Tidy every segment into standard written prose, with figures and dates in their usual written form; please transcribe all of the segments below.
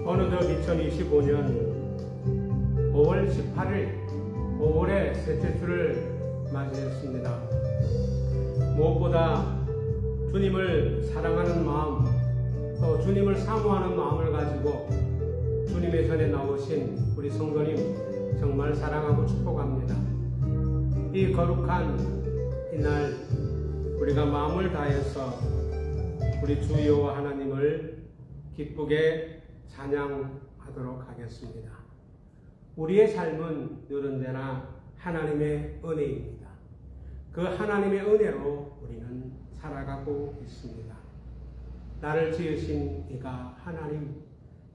어느덧 2025년 5월 18일 5월의 셋째 주를 맞이했습니다. 무엇보다 주님을 사랑하는 마음, 또 주님을 사모하는 마음을 가지고 주님의 전에 나오신 우리 성도님 정말 사랑하고 축복합니다. 이 거룩한 이날 우리가 마음을 다해서 우리 주 여호와 하나님을 기쁘게 찬양하도록 하겠습니다. 우리의 삶은 늘 언제나 하나님의 은혜입니다. 그 하나님의 은혜로 우리는 살아가고 있습니다. 나를 지으신 이가 하나님,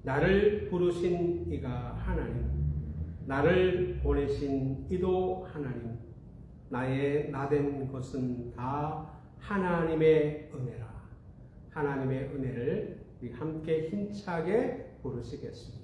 나를 부르신 이가 하나님, 나를 보내신 이도 하나님, 나의 나된 것은 다 하나님의 은혜라. 하나님의 은혜를 우리 함께 힘차게 부르시겠습니다.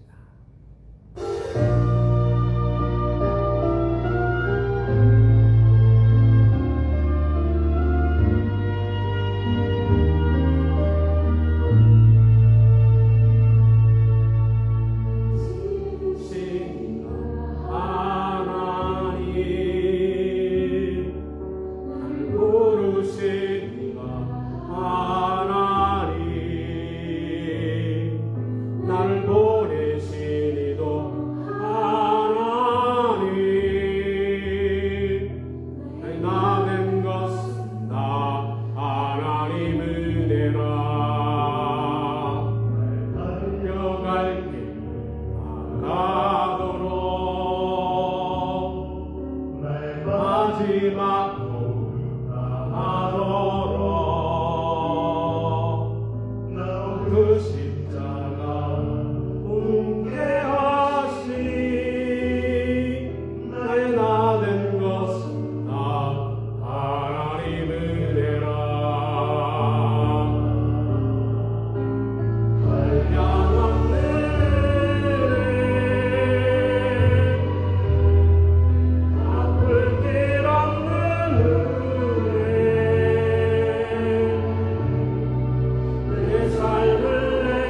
삶을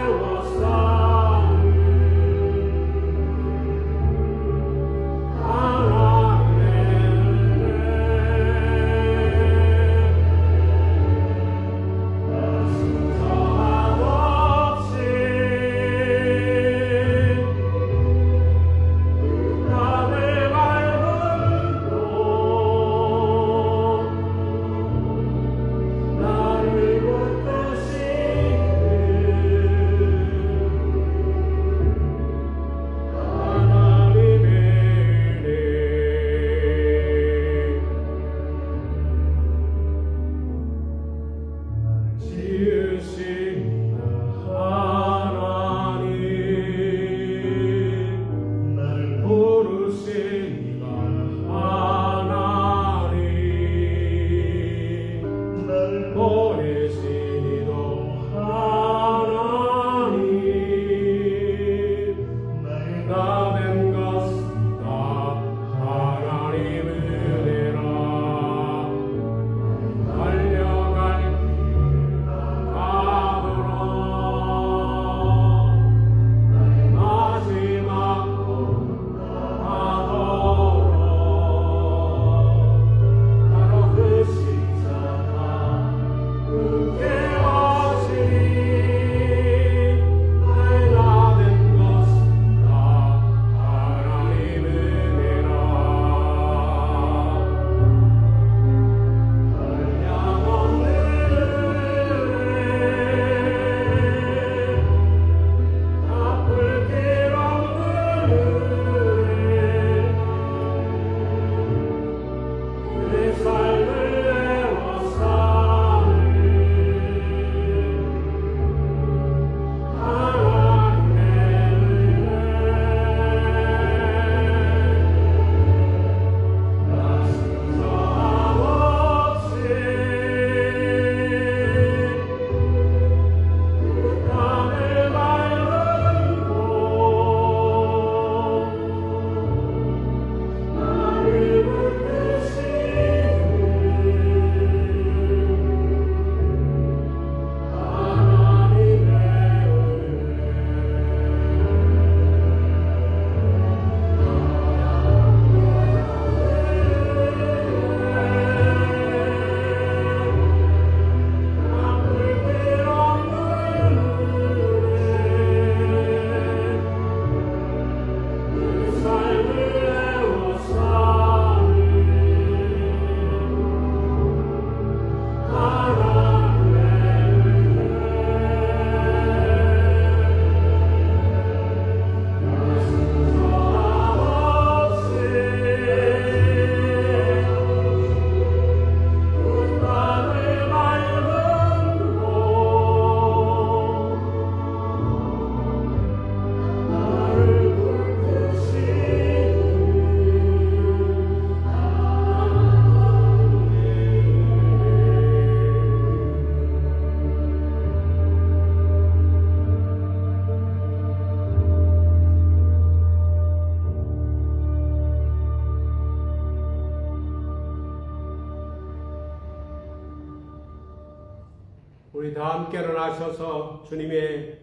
다 함께 일어나셔서 주님의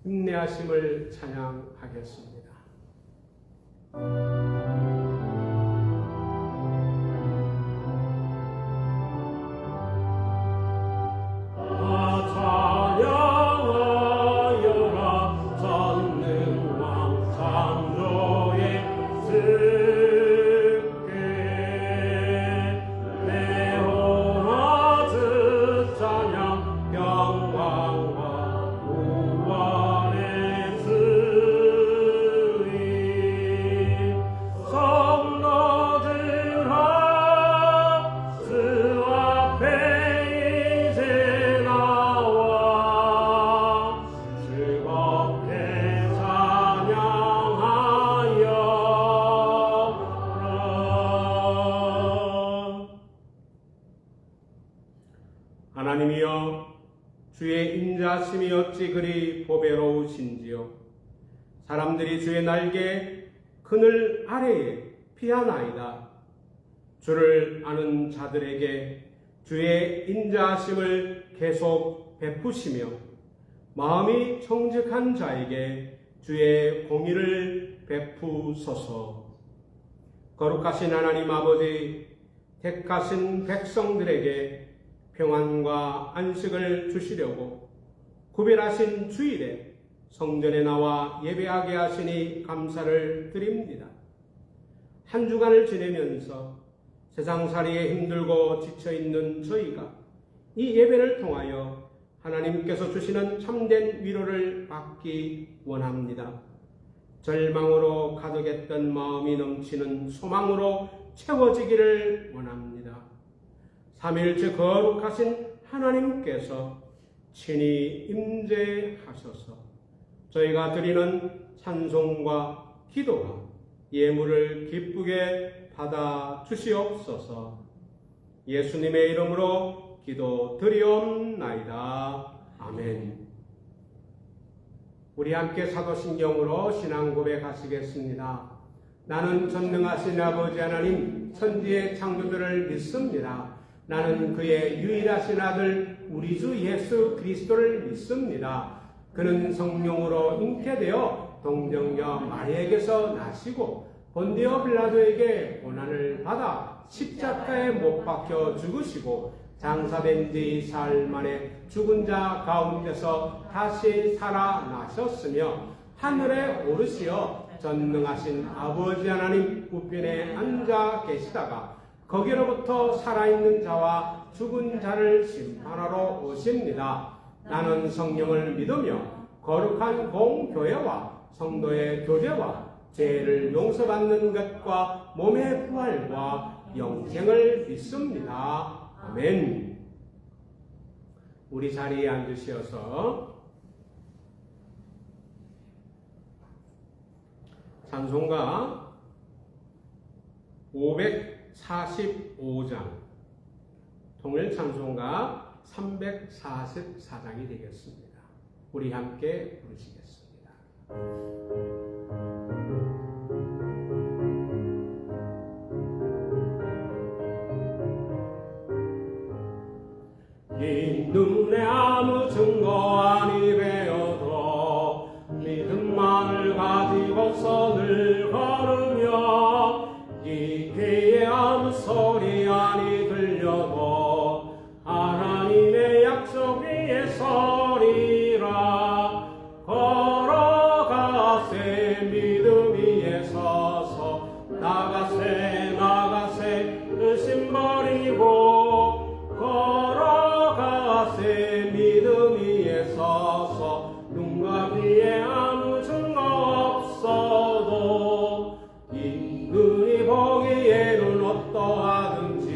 인내하심을 찬양하겠습니다. 하나님이여, 주의 인자하심이 어찌 그리 보배로우신지요. 사람들이 주의 날개 그늘 아래에 피하나이다. 주를 아는 자들에게 주의 인자하심을 계속 베푸시며 마음이 정직한 자에게 주의 공의를 베푸소서. 거룩하신 하나님 아버지, 택하신 백성들에게 평안과 안식을 주시려고 구별하신 주일에 성전에 나와 예배하게 하시니 감사를 드립니다. 한 주간을 지내면서 세상살이에 힘들고 지쳐있는 저희가 이 예배를 통하여 하나님께서 주시는 참된 위로를 받기 원합니다. 절망으로 가득했던 마음이 넘치는 소망으로 채워지기를 원합니다. 삼위일체 거룩하신 하나님께서 친히 임재하셔서 저희가 드리는 찬송과 기도와 예물을 기쁘게 받아 주시옵소서. 예수님의 이름으로 기도드리옵나이다. 아멘. 우리 함께 사도신경으로 신앙 고백하시겠습니다. 나는 전능하신 아버지 하나님 천지의 창조주를 믿습니다. 나는 그의 유일하신 아들 우리 주 예수 그리스도를 믿습니다. 그는 성령으로 잉태되어 동정녀 마리아에게서 나시고 본디오 빌라도에게 고난을 받아 십자가에 못 박혀 죽으시고 장사된 지 사흘 만에 죽은 자 가운데서 다시 살아나셨으며 하늘에 오르시어 전능하신 아버지 하나님 우편에 앉아 계시다가 거기로부터 살아있는 자와 죽은 자를 심판하러 오십니다. 나는 성령을 믿으며 거룩한 공교회와 성도의 교제와 죄를 용서받는 것과 몸의 부활과 영생을 믿습니다. 아멘. 우리 자리에 앉으시어서 찬송가 545장 통일 찬송가 344장이 되겠습니다. 우리 함께 부르시겠습니다. 이 눈에 아무 증거 아니 배어도 믿음만을 가지고서 늘 걸으며 이 귀에 아무 소리 아니 들려도 하나님의 약속 위에 서리라. 걸어가세 믿음 위에 서서 나가세 나가세 의심 버리고 걸어가세 믿음 위에 서서 눈과 귀에 아무 증거 없어도 이 눈이 보기에는 어떠하든지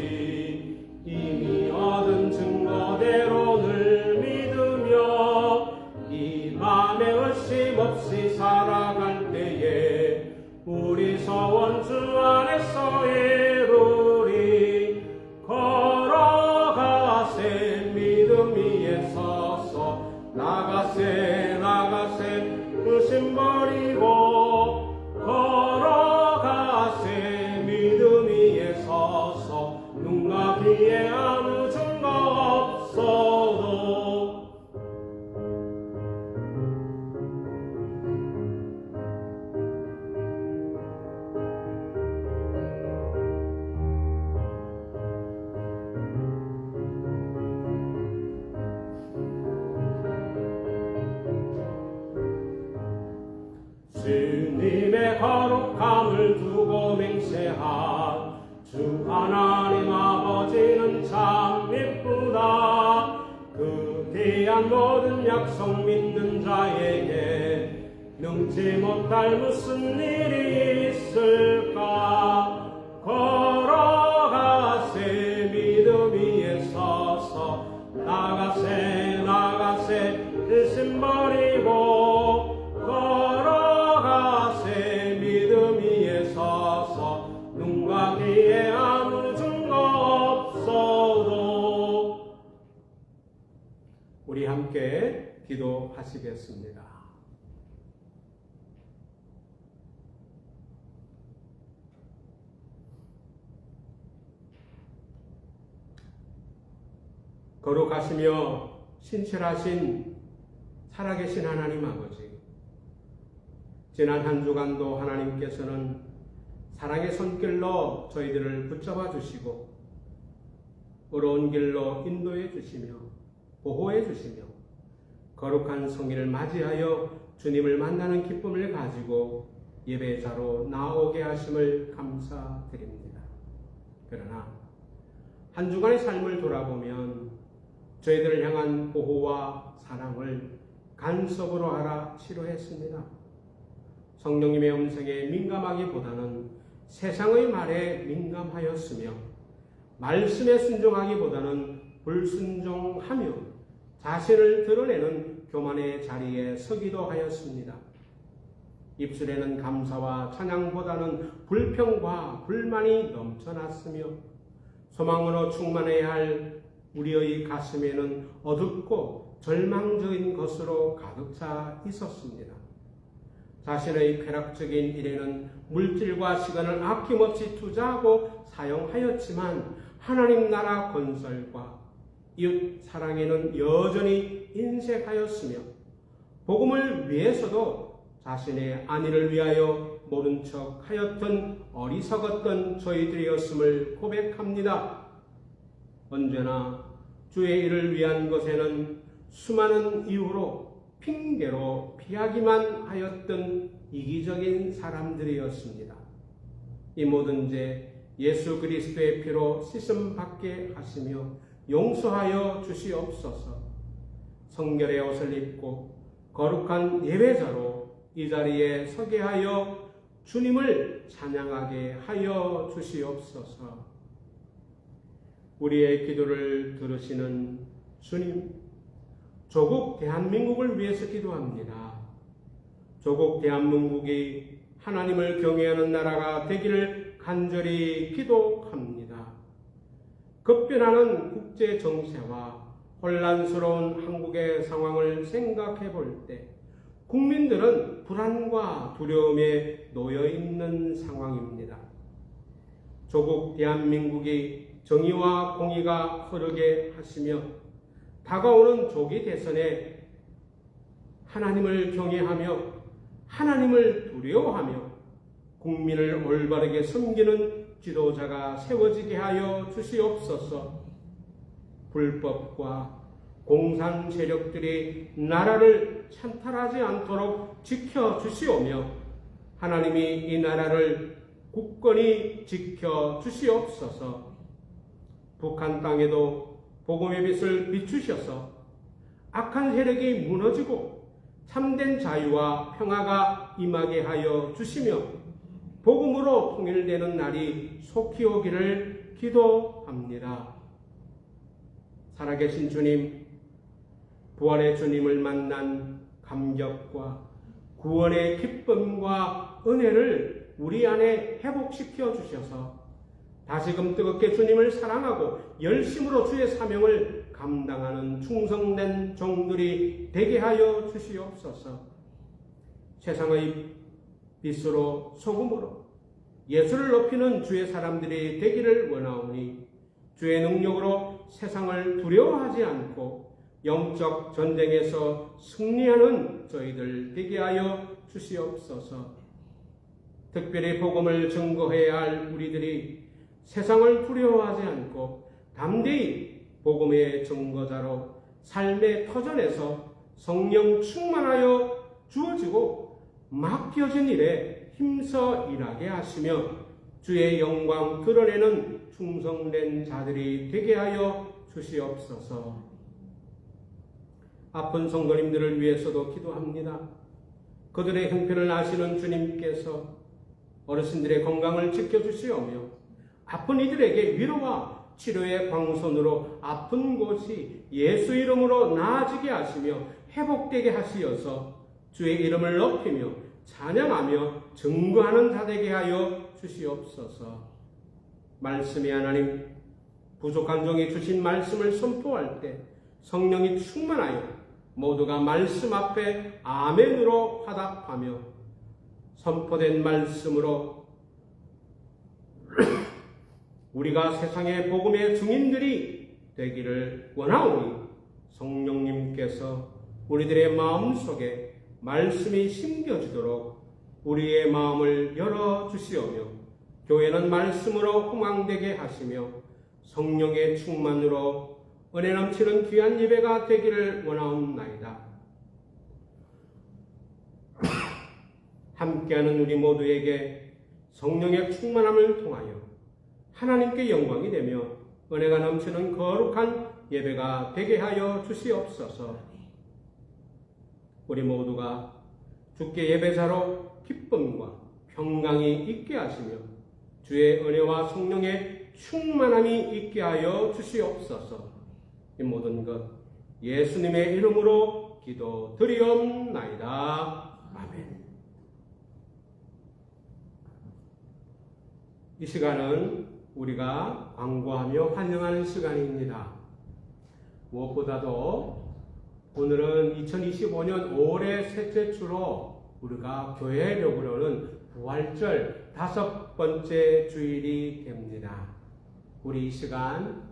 이미 얻은 증거대로 늘 믿으며 이 맘에 의심 없이 살아갈 때에 우리 소원 주 안에서 이루리. 걸어가세 믿음 위에 서서 나가세 나가세 의심 버리고 걸어가세 믿음 위에 서서 눈과 귀에 아무 증거 없어도 주님의 거룩함을 두고 맹세한 주 하나님 아버지는 참 예쁘다. 그 귀한 모든 약속 믿는 자에게 능지 못할 무슨 일이 있을까. 걸어가세 믿음 위에 서서 나가세 나가세 일심 버리고 걸어가세 믿음 위에 서서 눈과 귀에 아무 증거 없어도. 우리 함께 기도하시겠습니다. 거룩하시며 신실하신 살아계신 하나님 아버지, 지난 한 주간도 하나님께서는 사랑의 손길로 저희들을 붙잡아 주시고 의로운 길로 인도해 주시며 보호해 주시며 거룩한 성일을 맞이하여 주님을 만나는 기쁨을 가지고 예배자로 나오게 하심을 감사드립니다. 그러나 한 주간의 삶을 돌아보면 저희들을 향한 보호와 사랑을 간섭으로 알아 치료했습니다. 성령님의 음성에 민감하기보다는 세상의 말에 민감하였으며 말씀에 순종하기보다는 불순종하며 자신을 드러내는 교만의 자리에 서기도 하였습니다. 입술에는 감사와 찬양보다는 불평과 불만이 넘쳐났으며 소망으로 충만해야 할 우리의 가슴에는 어둡고 절망적인 것으로 가득 차 있었습니다. 자신의 쾌락적인 일에는 물질과 시간을 아낌없이 투자하고 사용하였지만 하나님 나라 건설과 이웃 사랑에는 여전히 인색하였으며 복음을 위해서도 자신의 안위를 위하여 모른 척 하였던 어리석었던 저희들이었음을 고백합니다. 언제나 주의 일을 위한 것에는 수많은 이유로 핑계로 피하기만 하였던 이기적인 사람들이었습니다. 이 모든 죄 예수 그리스도의 피로 씻음받게 하시며 용서하여 주시옵소서. 성결의 옷을 입고 거룩한 예배자로 이 자리에 서게 하여 주님을 찬양하게 하여 주시옵소서. 우리의 기도를 들으시는 주님, 조국 대한민국을 위해서 기도합니다. 조국 대한민국이 하나님을 경외하는 나라가 되기를 간절히 기도합니다. 급변하는 국제 정세와 혼란스러운 한국의 상황을 생각해 볼 때 국민들은 불안과 두려움에 놓여 있는 상황입니다. 조국 대한민국이 정의와 공의가 흐르게 하시며 다가오는 조기 대선에 하나님을 경외하며 하나님을 두려워하며 국민을 올바르게 섬기는 지도자가 세워지게 하여 주시옵소서. 불법과 공산 세력들이 나라를 찬탈하지 않도록 지켜주시오며 하나님이 이 나라를 굳건히 지켜주시옵소서. 북한 땅에도 복음의 빛을 비추셔서 악한 세력이 무너지고 참된 자유와 평화가 임하게 하여 주시며 복음으로 통일되는 날이 속히 오기를 기도합니다. 살아계신 주님, 부활의 주님을 만난 감격과 구원의 기쁨과 은혜를 우리 안에 회복시켜 주셔서 다시금 뜨겁게 주님을 사랑하고 열심으로 주의 사명을 감당하는 충성된 종들이 되게 하여 주시옵소서. 세상의 빛으로 소금으로 예수를 높이는 주의 사람들이 되기를 원하오니 주의 능력으로 세상을 두려워하지 않고 영적 전쟁에서 승리하는 저희들 되게 하여 주시옵소서. 특별히 복음을 증거해야 할 우리들이 세상을 두려워하지 않고 담대히 복음의 증거자로 삶의 터전에서 성령 충만하여 주어지고 맡겨진 일에 힘써 일하게 하시며 주의 영광 드러내는 충성된 자들이 되게 하여 주시옵소서. 아픈 성도님들을 위해서도 기도합니다. 그들의 형편을 아시는 주님께서 어르신들의 건강을 지켜주시오며 아픈 이들에게 위로와 치료의 광선으로 아픈 곳이 예수 이름으로 나아지게 하시며 회복되게 하시어서 주의 이름을 높이며 찬양하며 증거하는 자 되게 하여 주시옵소서. 말씀의 하나님, 부족한 종이 주신 말씀을 선포할 때 성령이 충만하여 모두가 말씀 앞에 아멘으로 화답하며 선포된 말씀으로 우리가 세상의 복음의 증인들이 되기를 원하오니 성령님께서 우리들의 마음속에 말씀이 심겨지도록 우리의 마음을 열어주시오며 교회는 말씀으로 흥황되게 하시며 성령의 충만으로 은혜 넘치는 귀한 예배가 되기를 원하옵나이다. 함께하는 우리 모두에게 성령의 충만함을 통하여 하나님께 영광이 되며 은혜가 넘치는 거룩한 예배가 되게 하여 주시옵소서. 우리 모두가 주께 예배자로 기쁨과 평강이 있게 하시며 주의 은혜와 성령의 충만함이 있게 하여 주시옵소서. 이 모든 것 예수님의 이름으로 기도드리옵나이다. 아멘. 이 시간은 우리가 광고하며 환영하는 시간입니다. 무엇보다도 오늘은 2025년 5월의 셋째 주로 우리가 교회력으로는 부활절 5번째 주일이 됩니다. 우리 이 시간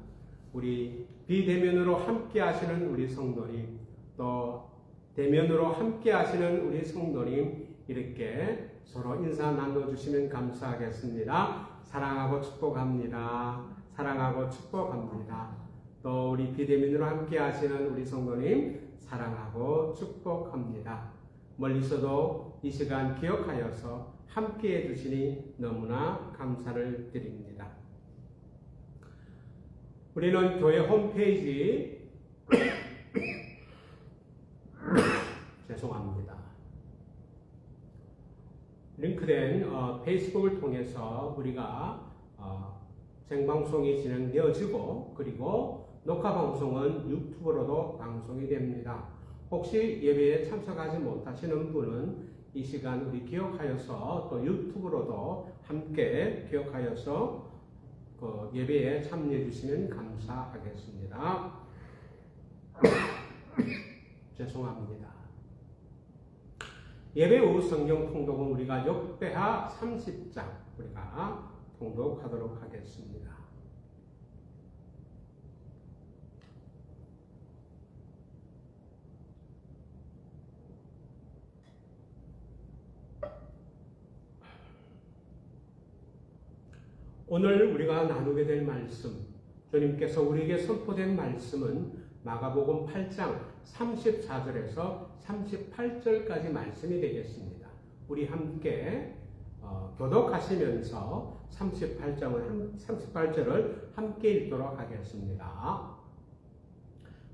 우리 비대면으로 함께 하시는 우리 성도님, 또 대면으로 함께 하시는 우리 성도님, 이렇게 서로 인사 나눠주시면 감사하겠습니다. 사랑하고 축복합니다. 사랑하고 축복합니다. 또 우리 비대면으로 함께 하시는 우리 성도님, 사랑하고 축복합니다. 멀리서도 이 시간 기억하여서 함께 해주시니 너무나 감사를 드립니다. 우리는 교회 홈페이지 죄송합니다. 링크된 페이스북을 통해서 우리가 생방송이 진행되어지고 그리고 녹화방송은 유튜브로도 방송이 됩니다. 혹시 예배에 참석하지 못하시는 분은 이 시간 우리 기억하여서 또 유튜브로도 함께 기억하여서 그 예배에 참여해 주시면 감사하겠습니다. 죄송합니다. 예배 후 성경 통독은 우리가 역배하 30장 우리가 통독하도록 하겠습니다. 오늘 우리가 나누게 될 말씀, 주님께서 우리에게 선포된 말씀은 마가복음 8장 34절에서 38절까지 말씀이 되겠습니다. 우리 함께 교독하시면서 38절을 함께 읽도록 하겠습니다.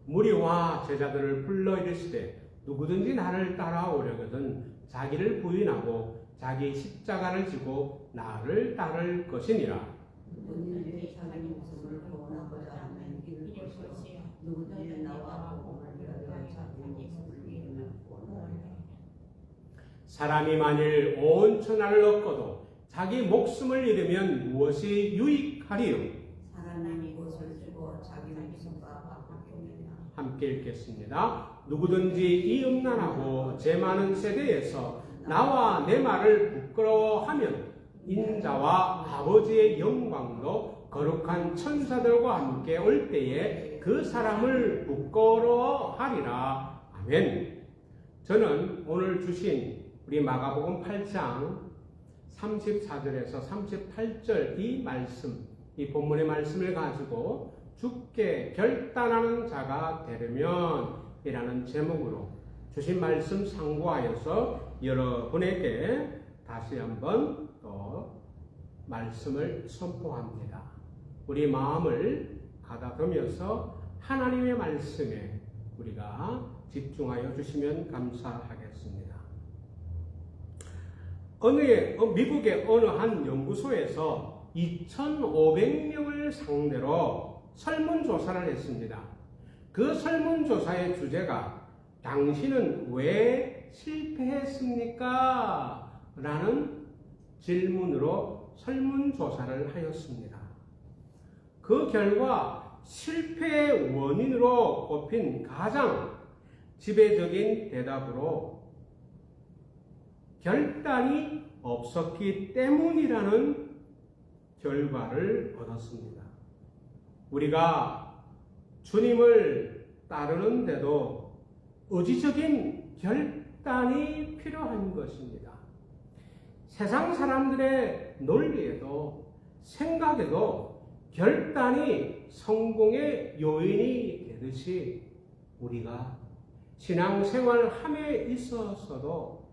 무리와 제자들을 불러 이르시되 누구든지 나를 따라오려거든 자기를 부인하고 자기 십자가를 지고 나를 따를 것이니라. 누구든지 자기 목숨을 구원하고자 하면 잃을 것이요 누구든지 나와 복음을 위하여 자기 목숨을 잃으면 구원하리라. 사람이 만일 온 천하를 얻고도 자기 목숨을 잃으면 무엇이 유익하리요? 사람이 이곳을 주고 자기 목숨과 바꾸느냐. 함께 읽겠습니다. 누구든지 이 음란하고 제 많은 세대에서 나와 내 말을 부끄러워하면 인자와 아버지의 영광도 거룩한 천사들과 함께 올 때에 그 사람을 부끄러워하리라. 아멘. 저는 오늘 주신 우리 마가복음 8장 34절에서 38절 이 말씀, 이 본문의 말씀을 가지고 죽게 결단하는 자가 되려면 이라는 제목으로 주신 말씀 상고하여서 여러분에게 다시 한번 또 말씀을 선포합니다. 우리 마음을 가다듬어서 하나님의 말씀에 우리가 집중하여 주시면 감사하겠습니다. 미국의 어느 한 연구소에서 2,500명을 상대로 설문조사를 했습니다. 그 설문조사의 주제가 당신은 왜 실패했습니까? 라는 질문으로 설문조사를 하였습니다. 그 결과 실패의 원인으로 꼽힌 가장 지배적인 대답으로 결단이 없었기 때문이라는 결과를 얻었습니다. 우리가 주님을 따르는데도 의지적인 결단이 필요한 것입니다. 세상 사람들의 논리에도 생각에도 결단이 성공의 요인이 되듯이 우리가 신앙생활함에 있어서도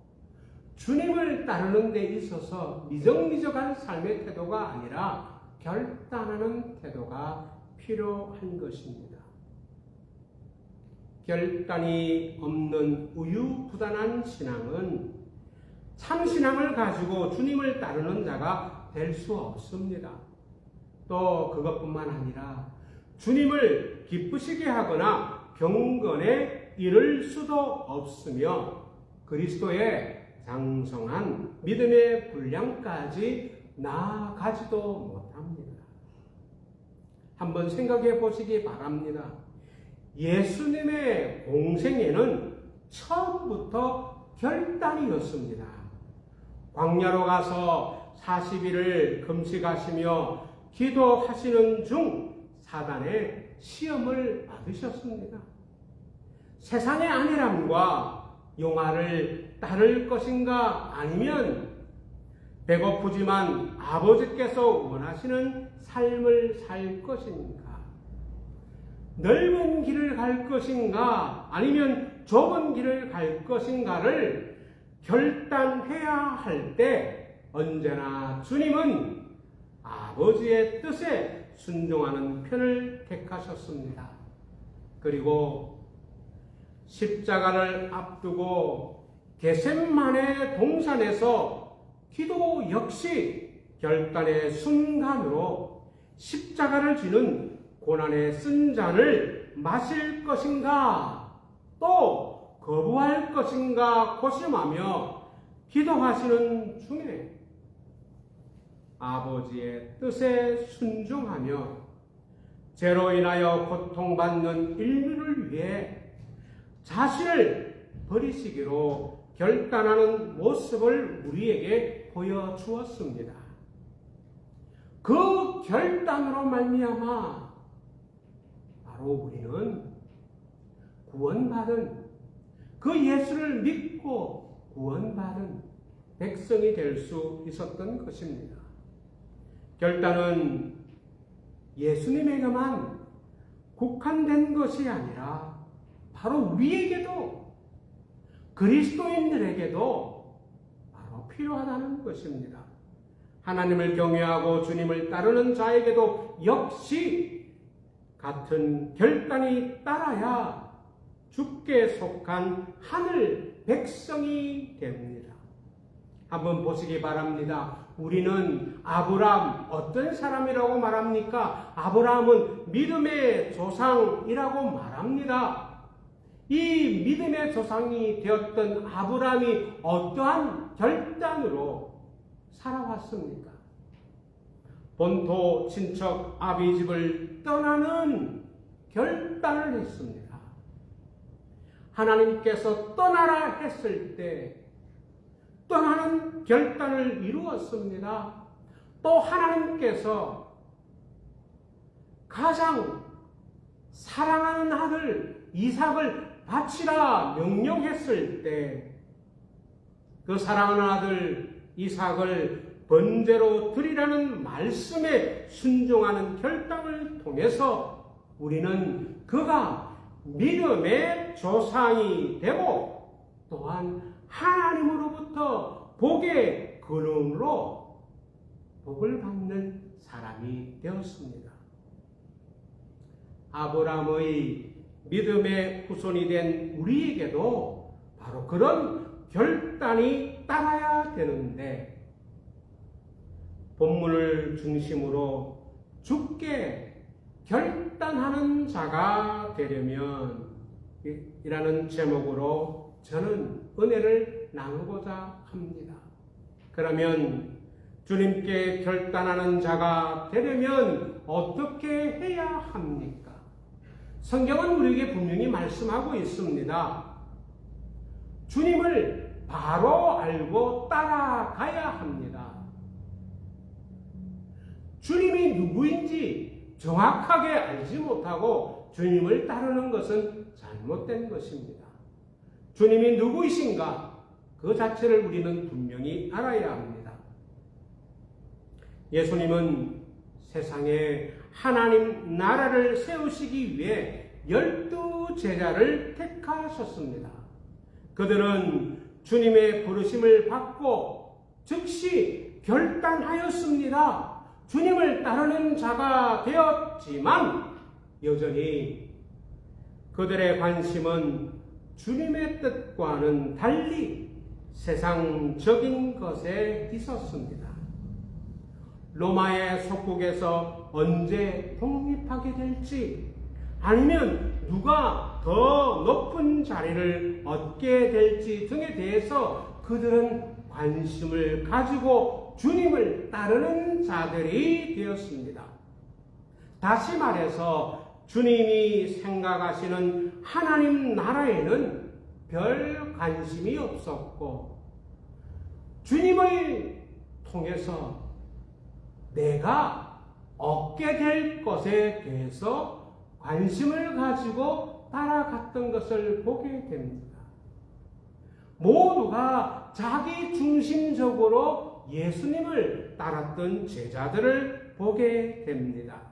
주님을 따르는 데 있어서 미적미적한 삶의 태도가 아니라 결단하는 태도가 필요한 것입니다. 결단이 없는 우유부단한 신앙은 참신앙을 가지고 주님을 따르는 자가 될 수 없습니다. 또 그것뿐만 아니라 주님을 기쁘시게 하거나 경건에 이를 수도 없으며 그리스도의 장성한 믿음의 분량까지 나아가지도 못합니다. 한번 생각해 보시기 바랍니다. 예수님의 공생애는 처음부터 결단이었습니다. 광야로 가서 40일을 금식하시며 기도하시는 중 사단의 시험을 받으셨습니다. 세상의 안일함과 용화를 따를 것인가 아니면 배고프지만 아버지께서 원하시는 삶을 살 것인가, 넓은 길을 갈 것인가 아니면 좁은 길을 갈 것인가를 결단해야 할 때 언제나 주님은 아버지의 뜻에 순종하는 편을 택하셨습니다. 그리고 십자가를 앞두고 겟세마네 동산에서 기도 역시 결단의 순간으로 십자가를 지는 고난의 쓴 잔을 마실 것인가 또 거부할 것인가 고심하며 기도하시는 중에 아버지의 뜻에 순종하며 죄로 인하여 고통받는 인류를 위해 자신을 버리시기로 결단하는 모습을 우리에게 보여주었습니다. 그 결단으로 말미암아 바로 우리는 구원받은 그 예수를 믿고 구원받은 백성이 될 수 있었던 것입니다. 결단은 예수님에게만 국한된 것이 아니라 바로 우리에게도 그리스도인들에게도 바로 필요하다는 것입니다. 하나님을 경외하고 주님을 따르는 자에게도 역시 같은 결단이 따라야 주께 속한 하늘 백성이 됩니다. 한번 보시기 바랍니다. 우리는 아브라함 어떤 사람이라고 말합니까? 아브라함은 믿음의 조상이라고 말합니다. 이 믿음의 조상이 되었던 아브라함이 어떠한 결단으로 살아왔습니까? 본토 친척 아비 집을 떠나는 결단을 했습니다. 하나님께서 떠나라 했을 때 떠나는 결단을 이루었습니다. 또 하나님께서 가장 사랑하는 아들 이삭을 바치라 명령했을 때 그 사랑하는 아들 이삭을 번제로 드리라는 말씀에 순종하는 결단을 통해서 우리는 그가 믿음의 조상이 되고 또한 하나님으로부터 복의 근원으로 복을 받는 사람이 되었습니다. 아브라함의 믿음의 후손이 된 우리에게도 바로 그런 결단이 따라야 되는데, 본문을 중심으로 죽게 결단하는 자가 되려면 이라는 제목으로 저는 은혜를 나누고자 합니다. 그러면 주님께 결단하는 자가 되려면 어떻게 해야 합니까? 성경은 우리에게 분명히 말씀하고 있습니다. 주님을 바로 알고 따라가야 합니다. 주님이 누구인지 정확하게 알지 못하고 주님을 따르는 것은 잘못된 것입니다. 주님이 누구이신가? 그 자체를 우리는 분명히 알아야 합니다. 예수님은 세상에 하나님 나라를 세우시기 위해 12 제자를 택하셨습니다. 그들은 주님의 부르심을 받고 즉시 결단하였습니다. 주님을 따르는 자가 되었지만 여전히 그들의 관심은 주님의 뜻과는 달리 세상적인 것에 있었습니다. 로마의 속국에서 언제 독립하게 될지, 아니면 누가 더 높은 자리를 얻게 될지 등에 대해서 그들은 관심을 가지고 주님을 따르는 자들이 되었습니다. 다시 말해서 주님이 생각하시는 하나님 나라에는 별 관심이 없었고, 주님을 통해서 내가 얻게 될 것에 대해서 관심을 가지고 따라갔던 것을 보게 됩니다. 모두가 자기 중심적으로 예수님을 따랐던 제자들을 보게 됩니다.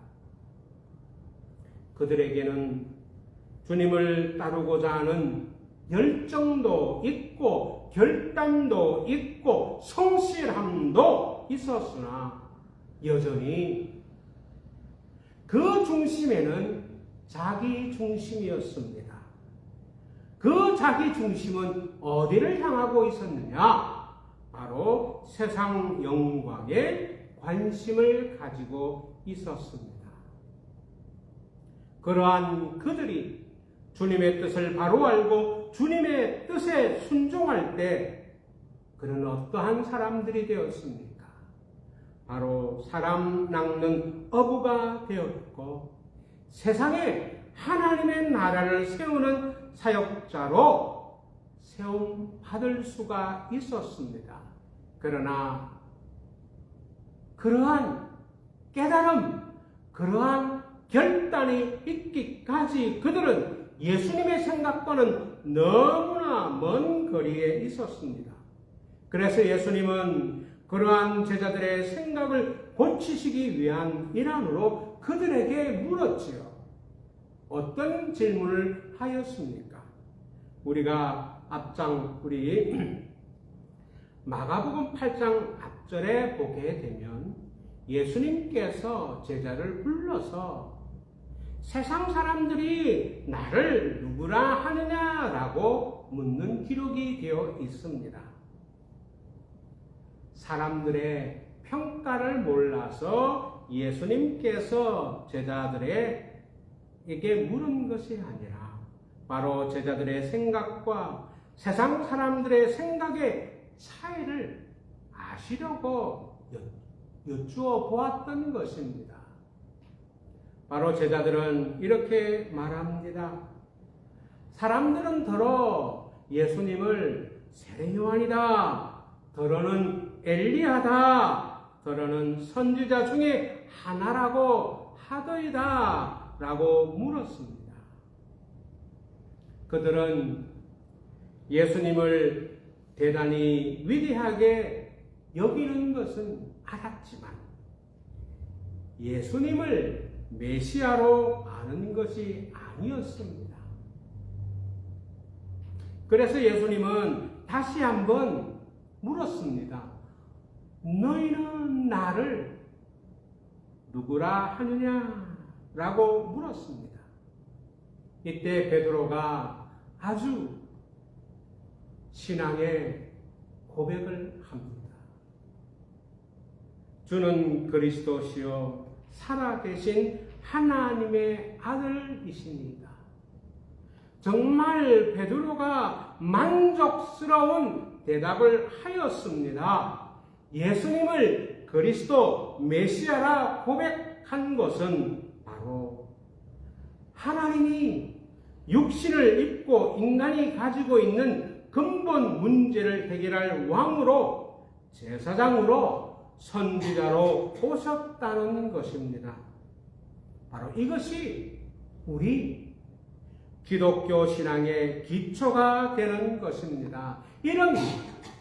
그들에게는 주님을 따르고자 하는 열정도 있고 결단도 있고 성실함도 있었으나 여전히 그 중심에는 자기 중심이었습니다. 그 자기 중심은 어디를 향하고 있었느냐? 바로 세상 영광에 관심을 가지고 있었습니다. 그러한 그들이 주님의 뜻을 바로 알고 주님의 뜻에 순종할 때 그는 어떠한 사람들이 되었습니까? 바로 사람 낚는 어부가 되었고 세상에 하나님의 나라를 세우는 사역자로 세움 받을 수가 있었습니다. 그러나 그러한 깨달음, 그러한 결단이 있기까지 그들은 예수님의 생각과는 너무나 먼 거리에 있었습니다. 그래서 예수님은 그러한 제자들의 생각을 고치시기 위한 일환으로 그들에게 물었지요. 어떤 질문을 하였습니까? 우리가 우리 마가복음 8장 앞절에 보게 되면 예수님께서 제자를 불러서 세상 사람들이 나를 누구라 하느냐라고 묻는 기록이 되어 있습니다. 사람들의 평가를 몰라서 예수님께서 제자들에게 물은 것이 아니라 바로 제자들의 생각과 세상 사람들의 생각의 차이를 아시려고 여쭈어 보았던 것입니다. 바로 제자들은 이렇게 말합니다. 사람들은 더러 예수님을 세례 요한이다, 더러는 엘리야다, 더러는 선지자 중에 하나라고 하더이다 라고 물었습니다. 그들은 예수님을 대단히 위대하게 여기는 것은 알았지만 예수님을 메시아로 아는 것이 아니었습니다. 그래서 예수님은 다시 한번 물었습니다. 너희는 나를 누구라 하느냐? 라고 물었습니다. 이때 베드로가 아주 신앙의 고백을 합니다. 주는 그리스도시요 살아계신 하나님의 아들이십니다. 정말 베드로가 만족스러운 대답을 하였습니다. 예수님을 그리스도 메시아라 고백한 것은 바로 하나님이 육신을 입고 인간이 가지고 있는 근본 문제를 해결할 왕으로, 제사장으로, 선지자로 오셨다는 것입니다. 바로 이것이 우리 기독교 신앙의 기초가 되는 것입니다. 이런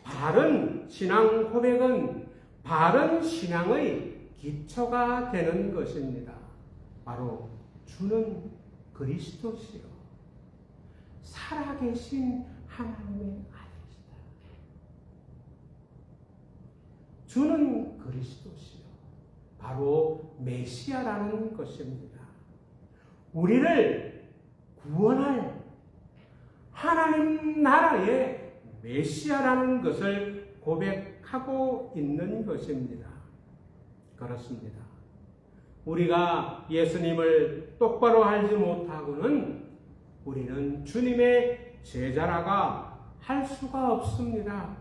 바른 신앙 고백은 바른 신앙의 기초가 되는 것입니다. 바로 주는 그리스도시요 살아계신 하나님의 아들이시다. 주는 그리스도시요 바로 메시아라는 것입니다. 우리를 구원할 하나님 나라의 메시아라는 것을 고백하고 있는 것입니다. 그렇습니다. 우리가 예수님을 똑바로 알지 못하고는 우리는 주님의 제자라가 할 수가 없습니다.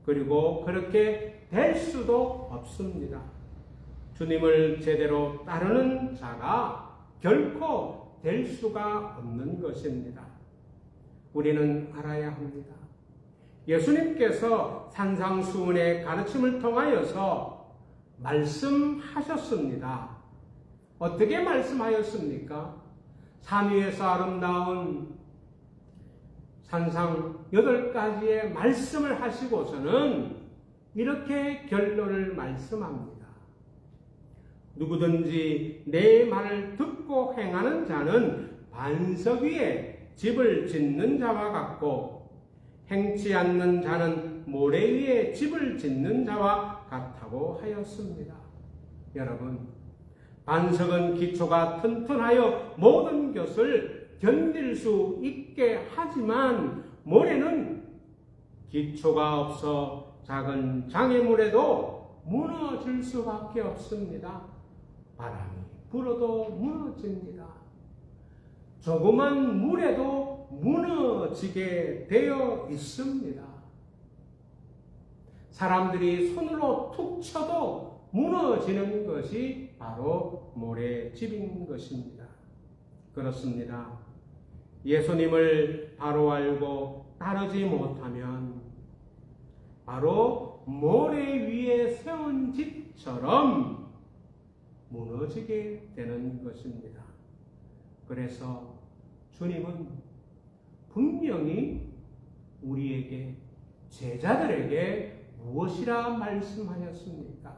그리고 그렇게 될 수도 없습니다. 주님을 제대로 따르는 자가 결코 될 수가 없는 것입니다. 우리는 알아야 합니다. 예수님께서 산상수훈의 가르침을 통하여서 말씀하셨습니다. 어떻게 말씀하였습니까? 산 위에서 아름다운 산상 8가지의 말씀을 하시고서는 이렇게 결론을 말씀합니다. 누구든지 내 말을 듣고 행하는 자는 반석 위에 집을 짓는 자와 같고 행치 않는 자는 모래 위에 집을 짓는 자와 같다고 하였습니다. 여러분, 반석은 기초가 튼튼하여 모든 것을 견딜 수 있게 하지만 모래는 기초가 없어 작은 장애물에도 무너질 수밖에 없습니다. 바람이 불어도 무너집니다. 조그만 물에도 무너지게 되어 있습니다. 사람들이 손으로 툭 쳐도 무너지는 것이 바로 모래집인 것입니다. 그렇습니다. 예수님을 바로 알고 따르지 못하면 바로 모래 위에 세운 집처럼 무너지게 되는 것입니다. 그래서 주님은 분명히 우리에게, 제자들에게 무엇이라 말씀하였습니까?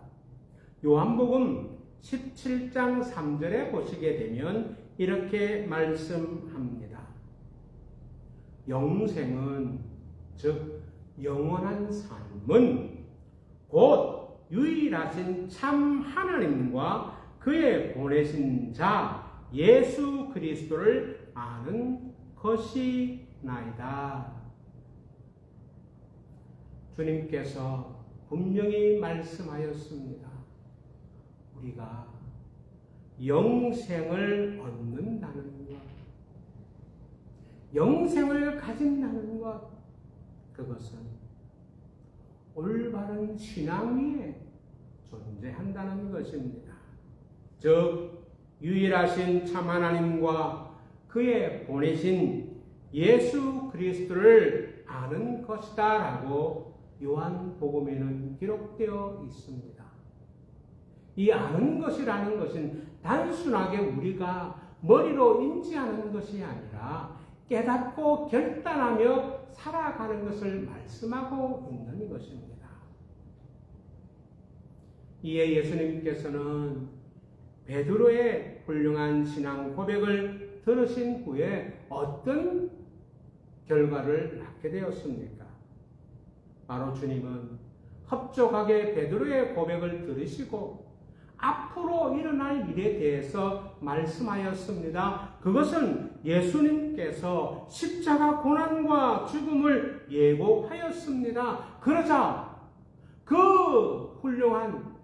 요한복음 17장 3절에 보시게 되면 이렇게 말씀합니다. 영생은, 즉 영원한 삶은 곧 유일하신 참 하나님과 그의 보내신 자 예수 그리스도를 아는 것이나이다. 주님께서 분명히 말씀하였습니다. 우리가 영생을 얻는다는 것, 영생을 가진다는 것, 그것은 올바른 신앙 위에 존재한다는 것입니다. 즉 유일하신 참 하나님과 그의 보내신 예수 그리스도를 아는 것이다 라고 요한복음에는 기록되어 있습니다. 이 아는 것이라는 것은 단순하게 우리가 머리로 인지하는 것이 아니라 깨닫고 결단하며 살아가는 것을 말씀하고 있는 것입니다. 이에 예수님께서는 베드로의 훌륭한 신앙 고백을 들으신 후에 어떤 결과를 낳게 되었습니까? 바로 주님은 흡족하게 베드로의 고백을 들으시고 앞으로 일어날 일에 대해서 말씀하였습니다. 그것은 예수님께서 십자가 고난과 죽음을 예고하였습니다. 그러자 그 훌륭한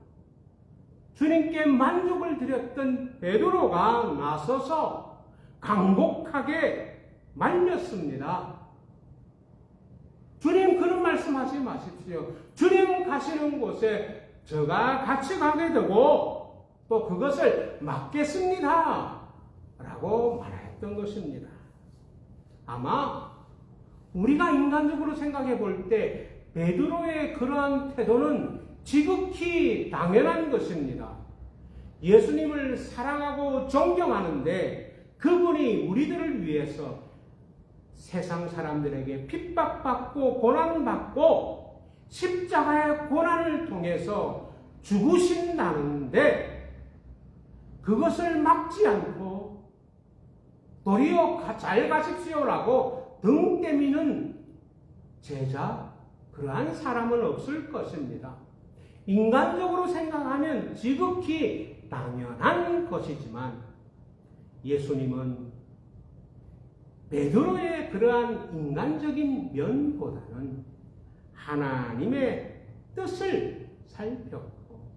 주님께 만족을 드렸던 베드로가 나서서 강곡하게 말렸습니다. 주님, 그런 말씀하지 마십시오. 주님 가시는 곳에 저가 같이 가게 되고 또 그것을 맡겠습니다 라고 말했던 것입니다. 아마 우리가 인간적으로 생각해 볼 때 베드로의 그러한 태도는 지극히 당연한 것입니다. 예수님을 사랑하고 존경하는데 그분이 우리들을 위해서 세상 사람들에게 핍박받고 고난받고 십자가의 고난을 통해서 죽으신다는데 그것을 막지 않고 도리어 잘 가십시오라고 등 때미는 제자, 그러한 사람은 없을 것입니다. 인간적으로 생각하면 지극히 당연한 것이지만 예수님은 베드로의 그러한 인간적인 면보다는 하나님의 뜻을 살폈고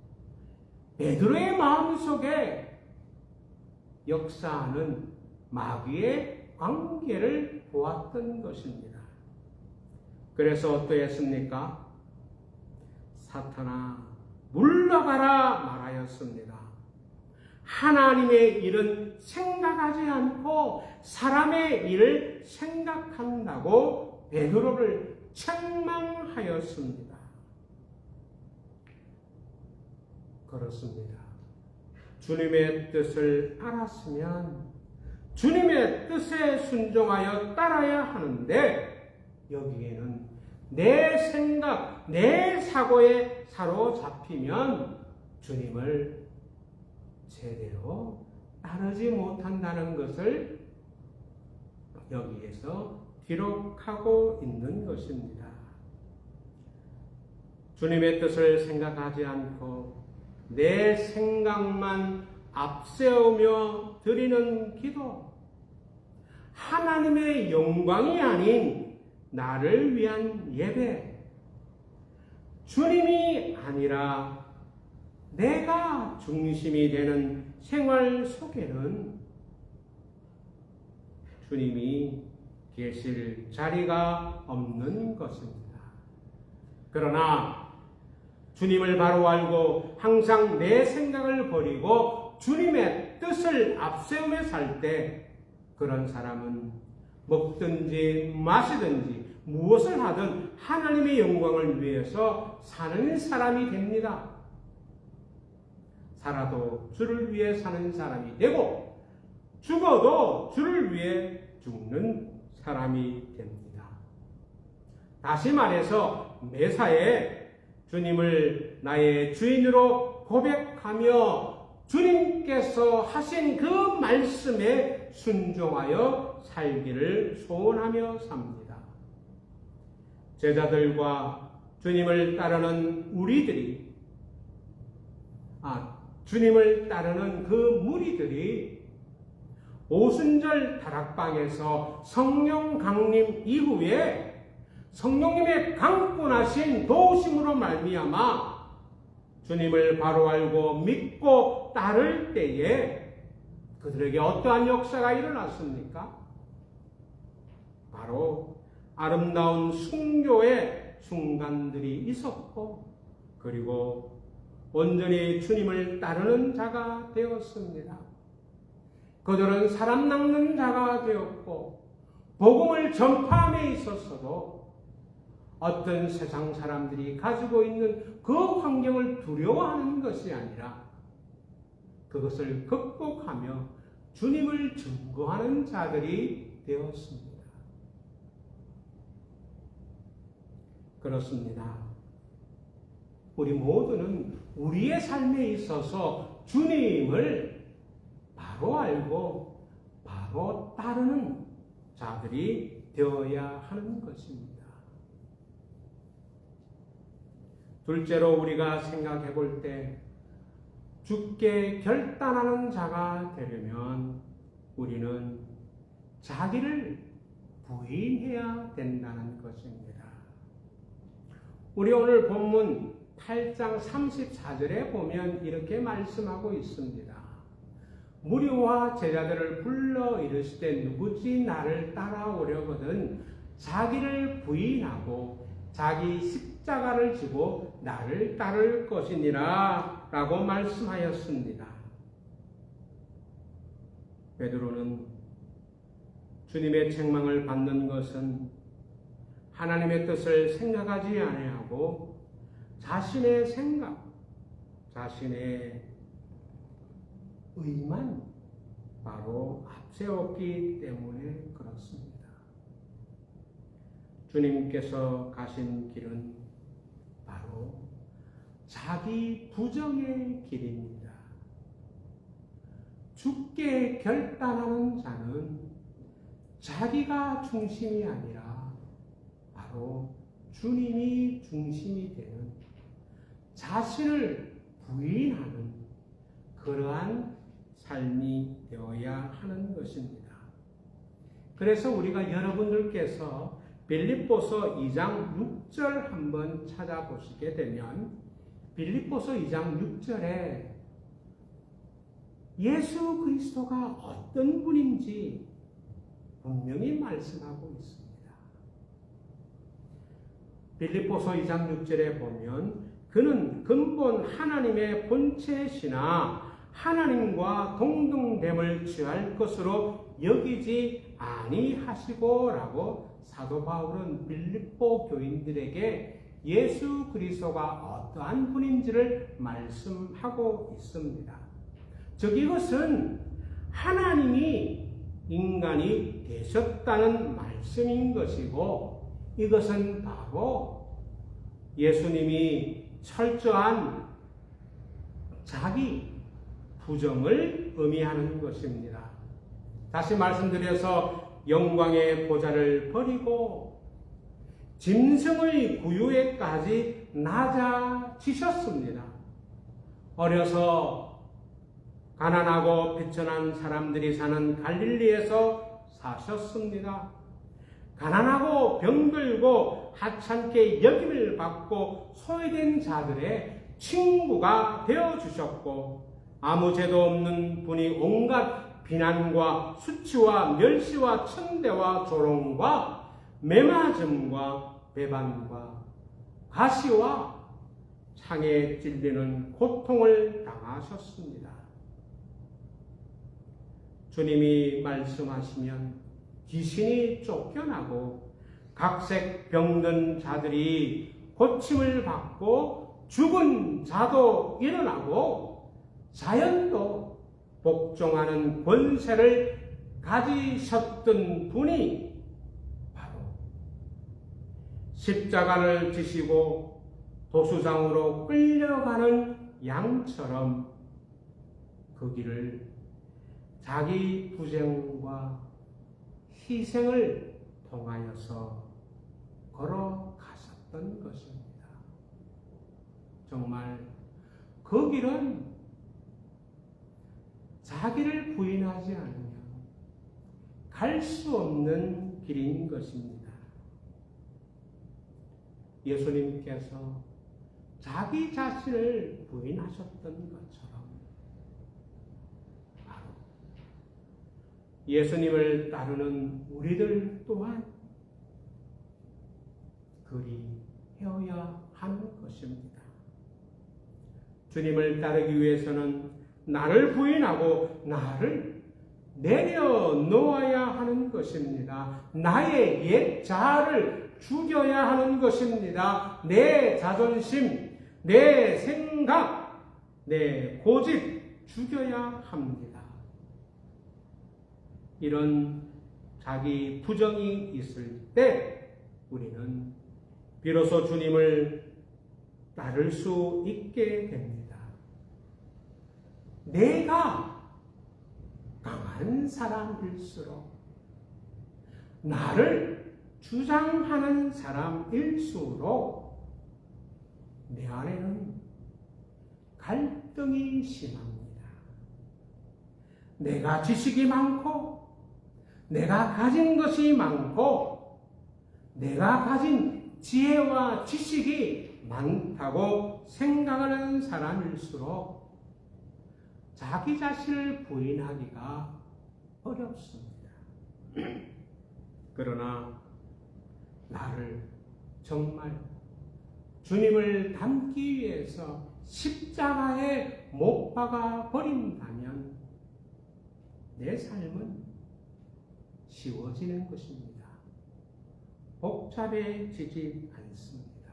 베드로의 마음속에 역사하는 마귀의 관계를 보았던 것입니다. 그래서 어떠했습니까? 사탄아 물러가라 말하였습니다. 하나님의 일은 생각하지 않고 사람의 일을 생각한다고 베드로를 책망하였습니다. 그렇습니다. 주님의 뜻을 알았으면 주님의 뜻에 순종하여 따라야 하는데 여기에는 내 생각, 내 사고에 사로잡히면 주님을 제대로 따르지 못한다는 것을 여기에서 기록하고 있는 것입니다. 주님의 뜻을 생각하지 않고 내 생각만 앞세우며 드리는 기도, 하나님의 영광이 아닌 나를 위한 예배, 주님이 아니라 내가 중심이 되는 생활 속에는 주님이 계실 자리가 없는 것입니다. 그러나 주님을 바로 알고 항상 내 생각을 버리고 주님의 뜻을 앞세우며 살 때 그런 사람은 먹든지 마시든지 무엇을 하든 하나님의 영광을 위해서 사는 사람이 됩니다. 살아도 주를 위해 사는 사람이 되고 죽어도 주를 위해 죽는 사람이 됩니다. 다시 말해서 매사에 주님을 나의 주인으로 고백하며 주님께서 하신 그 말씀에 순종하여 살기를 소원하며 삽니다. 제자들과 주님을 따르는 우리들이 주님을 따르는 그 무리들이 오순절 다락방에서 성령 강림 이후에 성령님의 강권하신 도우심으로 말미암아 주님을 바로 알고 믿고 따를 때에 그들에게 어떠한 역사가 일어났습니까? 바로 아름다운 순교의 순간들이 있었고 그리고 온전히 주님을 따르는 자가 되었습니다. 그들은 사람 낚는 자가 되었고 복음을 전파함에 있어서도 어떤 세상 사람들이 가지고 있는 그 환경을 두려워하는 것이 아니라 그것을 극복하며 주님을 증거하는 자들이 되었습니다. 그렇습니다. 우리 모두는 우리의 삶에 있어서 주님을 바로 알고 바로 따르는 자들이 되어야 하는 것입니다. 둘째로 우리가 생각해 볼 때 죽게 결단하는 자가 되려면 우리는 자기를 부인해야 된다는 것입니다. 우리 오늘 본문 8장 34절에 보면 이렇게 말씀하고 있습니다. 무리와 제자들을 불러 이르시되 누구지 나를 따라오려거든 자기를 부인하고 자기 십자가를 지고 나를 따를 것이니라 라고 말씀하였습니다. 베드로는 주님의 책망을 받는 것은 하나님의 뜻을 생각하지 아니하고 자신의 생각, 자신의 의만 바로 앞세웠기 때문에 그렇습니다. 주님께서 가신 길은 바로 자기 부정의 길입니다. 죽게 결단하는 자는 자기가 중심이 아니라 바로 주님이 중심이 되는 자신을 부인하는 그러한 삶이 되어야 하는 것입니다. 그래서 우리가 여러분들께서 빌립보서 2장 6절 한번 찾아보시게 되면 빌립보서 2장 6절에 예수 그리스도가 어떤 분인지 분명히 말씀하고 있습니다. 빌립보서 2장 6절에 보면 그는 근본 하나님의 본체시나 하나님과 동등됨을 취할 것으로 여기지 아니하시고 라고 사도 바울은 빌립보 교인들에게 예수 그리스도가 어떠한 분인지를 말씀하고 있습니다. 즉 이것은 하나님이 인간이 되셨다는 말씀인 것이고 이것은 바로 예수님이 철저한 자기 부정을 의미하는 것입니다. 다시 말씀드려서 영광의 보좌를 버리고 짐승의 구유에까지 낮아지셨습니다. 어려서 가난하고 비천한 사람들이 사는 갈릴리에서 사셨습니다. 가난하고 병들고 하찮게 여김을 받고 소외된 자들의 친구가 되어주셨고 아무 죄도 없는 분이 온갖 비난과 수치와 멸시와 천대와 조롱과 매맞음과 배반과 가시와 창에 찔리는 고통을 당하셨습니다. 주님이 말씀하시면 귀신이 쫓겨나고 각색 병든 자들이 고침을 받고 죽은 자도 일어나고 자연도 복종하는 권세를 가지셨던 분이 바로 십자가를 지시고 도수장으로 끌려가는 양처럼 그 길을 자기 부정과 희생을 통하여서 걸어가셨던 것입니다. 정말 그 길은 자기를 부인하지 않으면 갈 수 없는 길인 것입니다. 예수님께서 자기 자신을 부인하셨던 것처럼 바로 예수님을 따르는 우리들 또한 그리해야 하는 것입니다. 주님을 따르기 위해서는 나를 부인하고 나를 내려놓아야 하는 것입니다. 나의 옛 자아를 죽여야 하는 것입니다. 내 자존심, 내 생각, 내 고집 죽여야 합니다. 이런 자기 부정이 있을 때 우리는 비로소 주님을 따를 수 있게 됩니다. 내가 강한 사람일수록 나를 주장하는 사람일수록 내 안에는 갈등이 심합니다. 내가 지식이 많고, 내가 가진 것이 많고, 내가 가진 지혜와 지식이 많다고 생각하는 사람일수록 자기 자신을 부인하기가 어렵습니다. 그러나 나를 정말 주님을 닮기 위해서 십자가에 못 박아 버린다면 내 삶은 쉬워지는 것입니다. 복잡해지지 않습니다.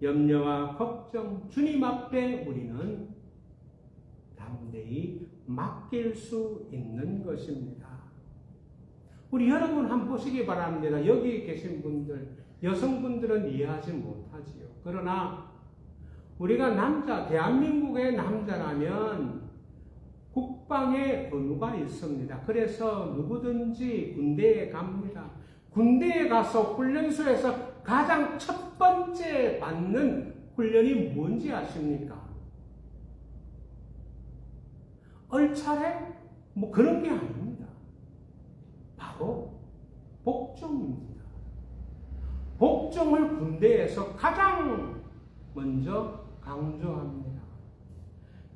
염려와 걱정, 주님 앞에 우리는 담대히 맡길 수 있는 것입니다. 우리 여러분 한번 보시기 바랍니다. 여기 계신 분들, 여성분들은 이해하지 못하지요. 그러나 우리가 대한민국의 남자라면 국방의 의무가 있습니다. 그래서 누구든지 군대에 갑니다. 군대에 가서 훈련소에서 가장 첫 번째 받는 훈련이 뭔지 아십니까? 얼차례? 그런 게 아닙니다. 바로 복종입니다. 복종을 군대에서 가장 먼저 강조합니다.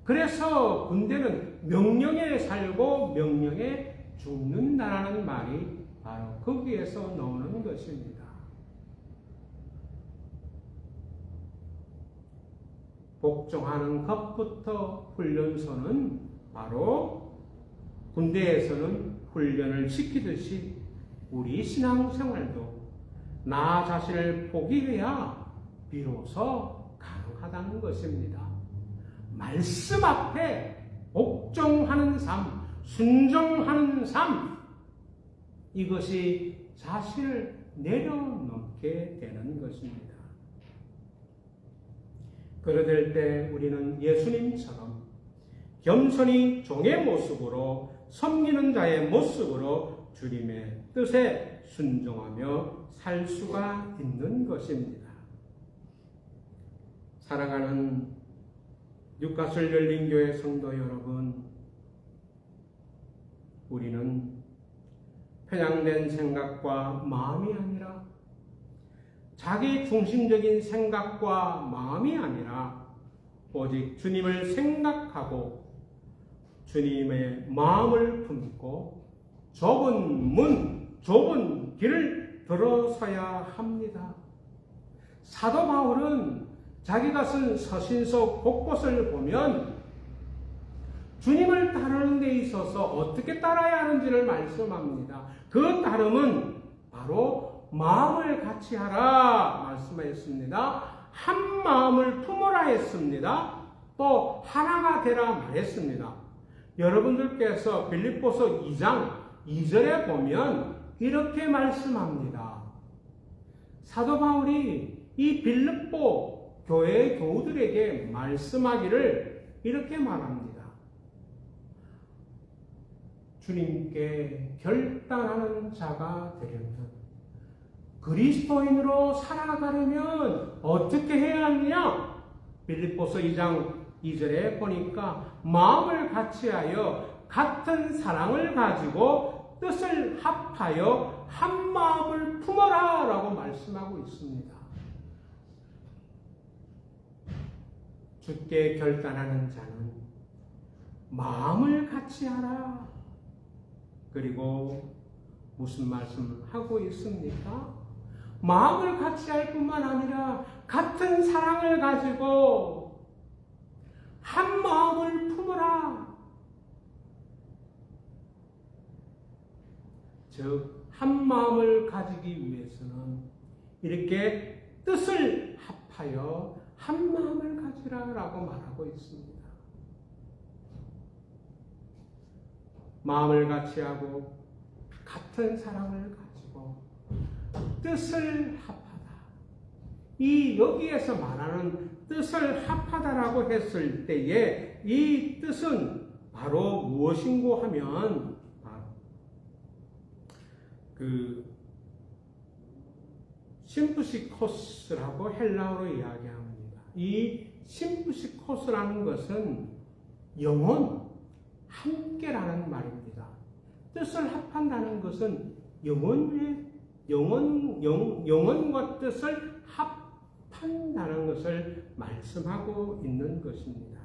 그래서 군대는 명령에 살고 명령에 죽는다라는 말이 바로 거기에서 나오는 것입니다. 복종하는 것부터 훈련소는 바로 군대에서는 훈련을 시키듯이 우리 신앙생활도 나 자신을 포기해야 비로소 가능하다는 것입니다. 말씀 앞에 복종하는 삶, 순종하는 삶, 이것이 자신을 내려놓게 되는 것입니다. 그러될 때 우리는 예수님처럼 겸손히 종의 모습으로 섬기는 자의 모습으로 주님의 뜻에 순종하며 살 수가 있는 것입니다. 사랑하는 뉴카슬 열린교회 성도 여러분, 우리는 편향된 생각과 마음이 아니라 자기 중심적인 생각과 마음이 아니라 오직 주님을 생각하고 주님의 마음을 품고 좁은 문, 좁은 길을 들어서야 합니다. 사도 바울은 자기가 쓴 서신서 곳곳을 보면 주님을 따르는 데 있어서 어떻게 따라야 하는지를 말씀합니다. 그 따름은 바로 마음을 같이 하라 말씀하였습니다. 한 마음을 품으라 했습니다. 또 하나가 되라 말했습니다. 여러분들께서 빌립보서 2장 2절에 보면 이렇게 말씀합니다. 사도 바울이 이 빌립보 교회의 교우들에게 말씀하기를 이렇게 말합니다. 주님께 결단하는 자가 되려면, 그리스도인으로 살아가려면 어떻게 해야 하느냐? 빌립보서 2장 2절에 보니까 마음을 같이하여 같은 사랑을 가지고 뜻을 합하여 한 마음을 품어라 라고 말씀하고 있습니다. 주께 결단하는 자는 마음을 같이하라. 그리고 무슨 말씀을 하고 있습니까? 마음을 같이할 뿐만 아니라 같은 사랑을 가지고 한 마음을 품어라. 즉, 한 마음을 가지기 위해서는 이렇게 뜻을 합하여 한 마음을 가지라라고 말하고 있습니다. 마음을 같이하고 같은 사랑을 가지고 뜻을 합하다. 이 여기에서 말하는 뜻을 합하다라고 했을 때에 이 뜻은 바로 무엇인고 하면 심프시코스라고 헬라어로 이야기합니다. 이 심프시코스라는 것은 영혼, 함께라는 말입니다. 뜻을 합한다는 것은 영혼과 뜻을 합한다는 것을 말씀하고 있는 것입니다.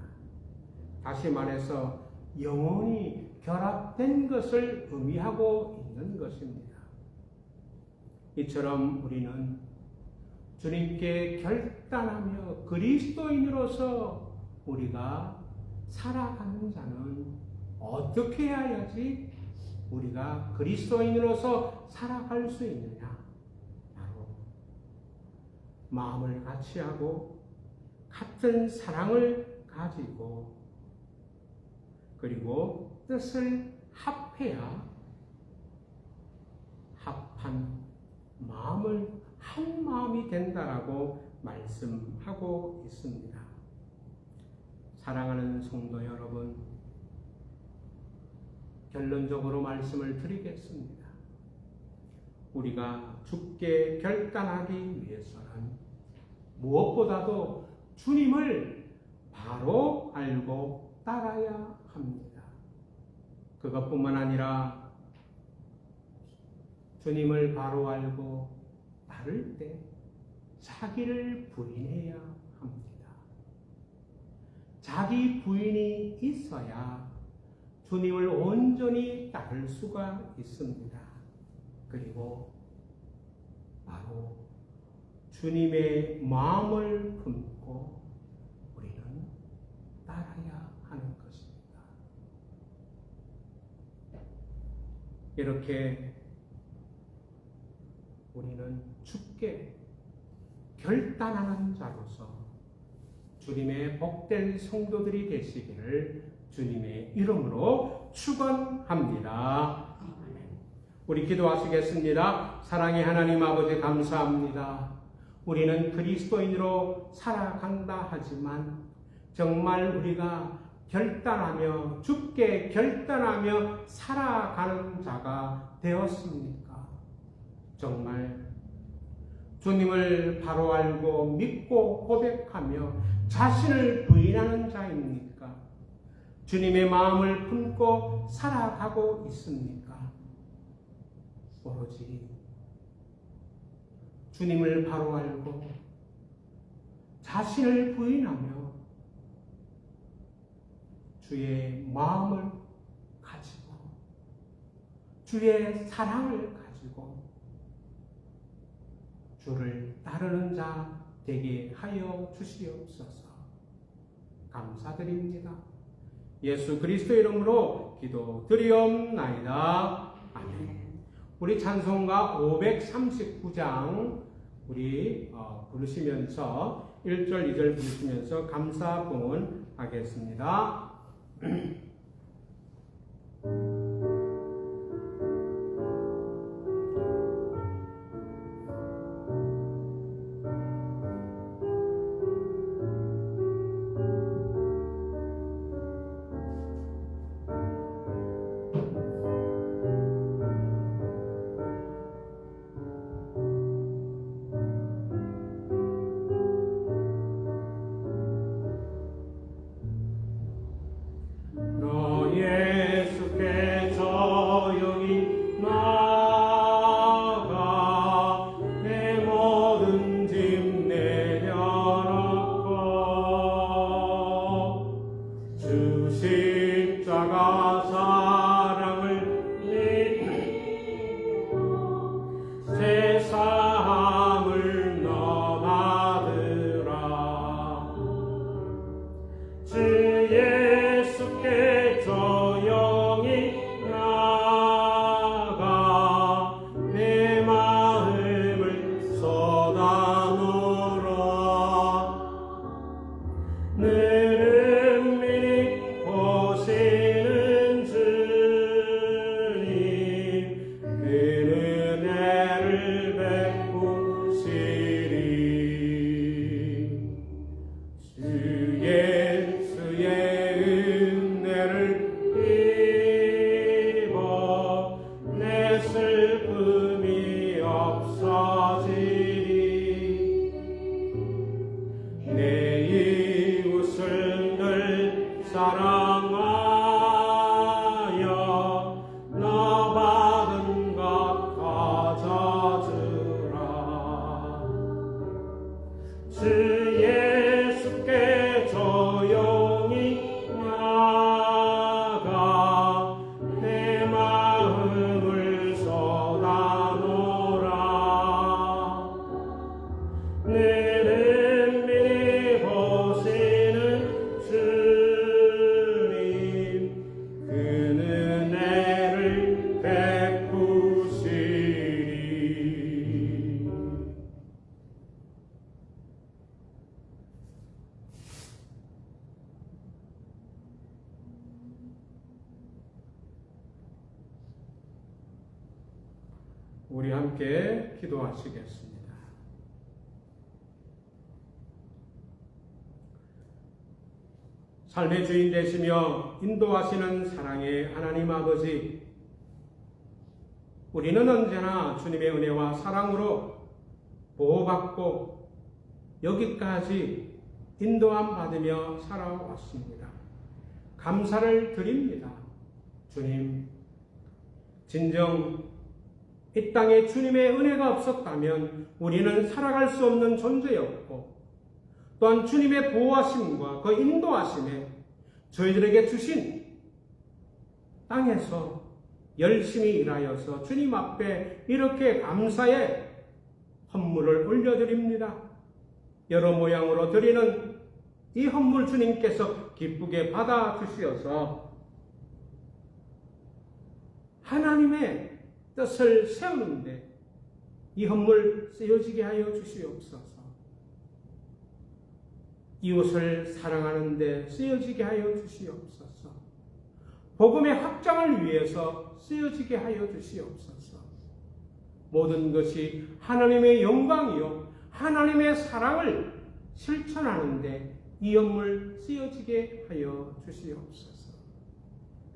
다시 말해서 영혼이 결합된 것을 의미하고 있는 것입니다. 이처럼 우리는 주님께 결단하며 그리스도인으로서 우리가 살아가는 자는 어떻게 해야지 우리가 그리스도인으로서 살아갈 수 있느냐? 바로 마음을 같이 하고 같은 사랑을 가지고 그리고 뜻을 합해야 합한 마음을 한 마음이 된다라고 말씀하고 있습니다. 사랑하는 성도 여러분, 결론적으로 말씀을 드리겠습니다. 우리가 죽게 결단하기 위해서는 무엇보다도 주님을 바로 알고 따라야 합니다. 그것뿐만 아니라 주님을 바로 알고 따를 때 자기를 부인해야 합니다. 자기 부인이 있어야 주님을 온전히 따를 수가 있습니다. 그리고 바로 주님의 마음을 품고 우리는 따라야 하는 것입니다. 이렇게 우리는 죽게 결단하는 자로서 주님의 복된 성도들이 되시기를 주님의 이름으로 축원합니다. 우리 기도하시겠습니다. 사랑의 하나님 아버지 감사합니다. 우리는 그리스도인으로 살아간다 하지만 정말 우리가 결단하며 죽게 결단하며 살아가는 자가 되었습니까? 정말 주님을 바로 알고 믿고 고백하며 자신을 부인하는 자입니까? 주님의 마음을 품고 살아가고 있습니까? 오로지 주님을 바로 알고 자신을 부인하며 주의 마음을 가지고 주의 사랑을 가지고 주를 따르는 자 되게 하여 주시옵소서. 감사드립니다. 예수 그리스도 이름으로 기도드리옵나이다. 아멘. 우리 찬송가 539장 우리 부르시면서 1절 2절 부르시면서 감사 봉헌하겠습니다. 너 예수께 우리 함께 기도하시겠습니다. 삶의 주인 되시며 인도하시는 사랑의 하나님 아버지, 우리는 언제나 주님의 은혜와 사랑으로 보호받고 여기까지 인도함 받으며 살아왔습니다. 감사를 드립니다. 주님, 진정 이 땅에 주님의 은혜가 없었다면 우리는 살아갈 수 없는 존재였고, 또한 주님의 보호하심과 그 인도하심에 저희들에게 주신 땅에서 열심히 일하여서 주님 앞에 이렇게 감사의 헌물을 올려드립니다. 여러 모양으로 드리는 이 헌물 주님께서 기쁘게 받아주시어서 하나님의 뜻을 세우는데 이 헌물 쓰여지게 하여 주시옵소서. 이웃을 사랑하는 데 쓰여지게 하여 주시옵소서. 복음의 확장을 위해서 쓰여지게 하여 주시옵소서. 모든 것이 하나님의 영광이요 하나님의 사랑을 실천하는 데 이 헌물 쓰여지게 하여 주시옵소서.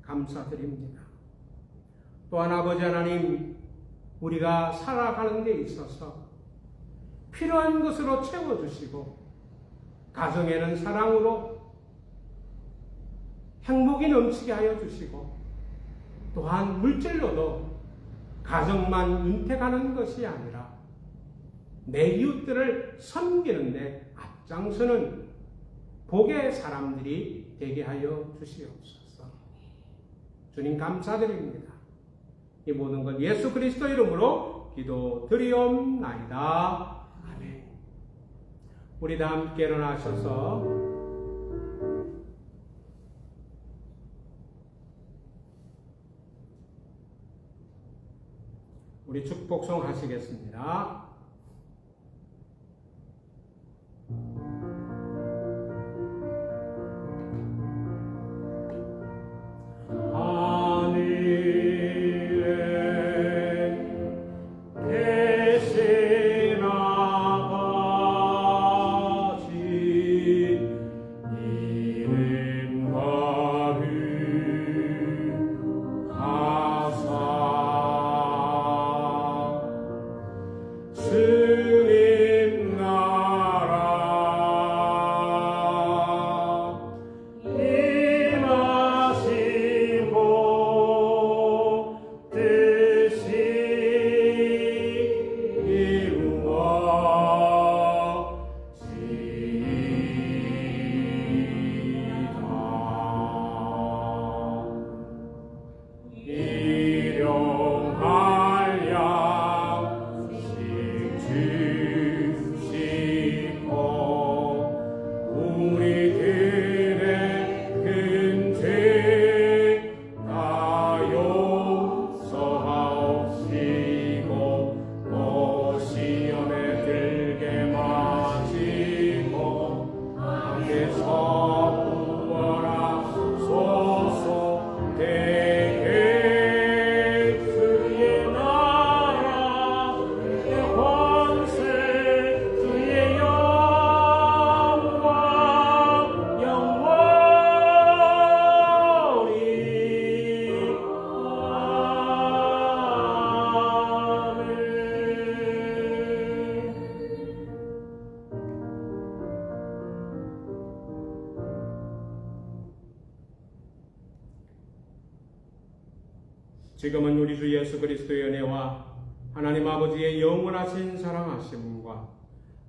감사드립니다. 또한 아버지 하나님, 우리가 살아가는 데 있어서 필요한 것으로 채워주시고 가정에는 사랑으로 행복이 넘치게 하여 주시고, 또한 물질로도 가정만 윤택하는 것이 아니라 내 이웃들을 섬기는데 앞장서는 복의 사람들이 되게 하여 주시옵소서. 주님 감사드립니다. 이 모든 것 예수 그리스도 이름으로 기도드리옵나이다. 아멘. 우리 다 함께 일어나셔서 우리 축복송 하시겠습니다. 지금은 우리 주 예수 그리스도의 은혜와 하나님 아버지의 영원하신 사랑하심과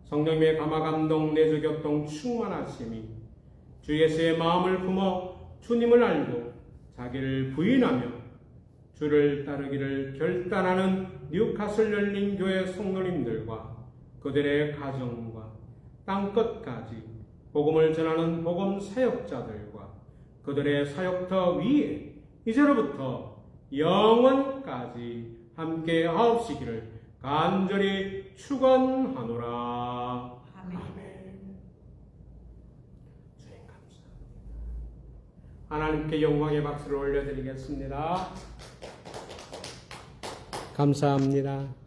성령의 감화감동 내주교통 충만하심이 주 예수의 마음을 품어 주님을 알고 자기를 부인하며 주를 따르기를 결단하는 뉴카슬 열린교회 성도님들과 그들의 가정과 땅끝까지 복음을 전하는 복음 사역자들과 그들의 사역터 위에 이제로부터 영원까지 함께 하옵시기를 간절히 축원하노라. 아멘. 주님 감사합니다. 하나님께 영광의 박수를 올려드리겠습니다. 감사합니다.